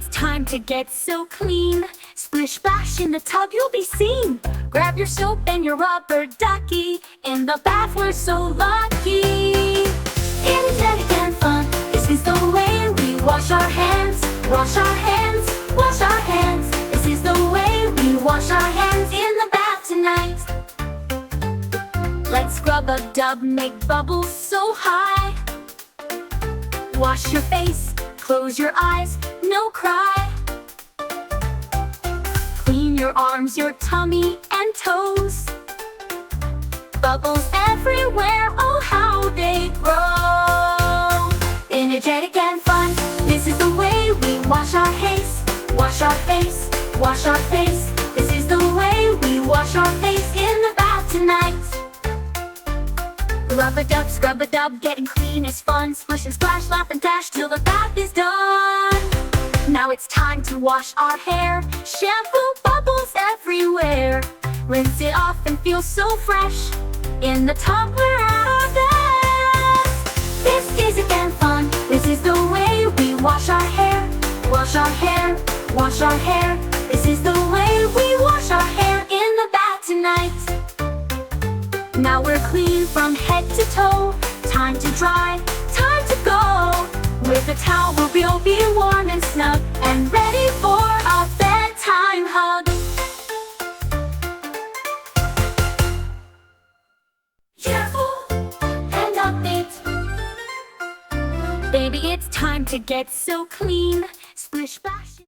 it's time to get so clean. Splish splash in the tub, you'll be seen. Grab your soap and your rubber ducky. In the bath, we're so lucky. Energetic and fun, this is the way we wash our hands. Wash our hands, wash our hands. This is the way we wash our hands in the bath tonight. Let's scrub a dub, make bubbles so high. Wash your face, close your eyes, no cry. Clean your arms, your tummy and toes. Bubbles everywhere, oh how they grow. Energetic and fun, this is the way we wash our face. Wash our face, wash our face. This is the way we wash our face in the bath tonight. Rub-a-dub, scrub-a-dub, getting clean is fun. Splish and splash, laugh and dash till the bath is done. Now it's time to wash our hair. Shampoo bubbles everywhere. Rinse it off and feel so fresh. In the tub we're at our best. This is again fun. This is the way we wash our hair. Wash our hair, wash our hair. This is the way we wash our hair in the bath tonight. Now we're clean from head to toe. Time to dry, time to go. With a towel we'll be warm and snug and ready for our bedtime hug. Careful and upbeat. Baby, it's time to get so clean. Splish splash.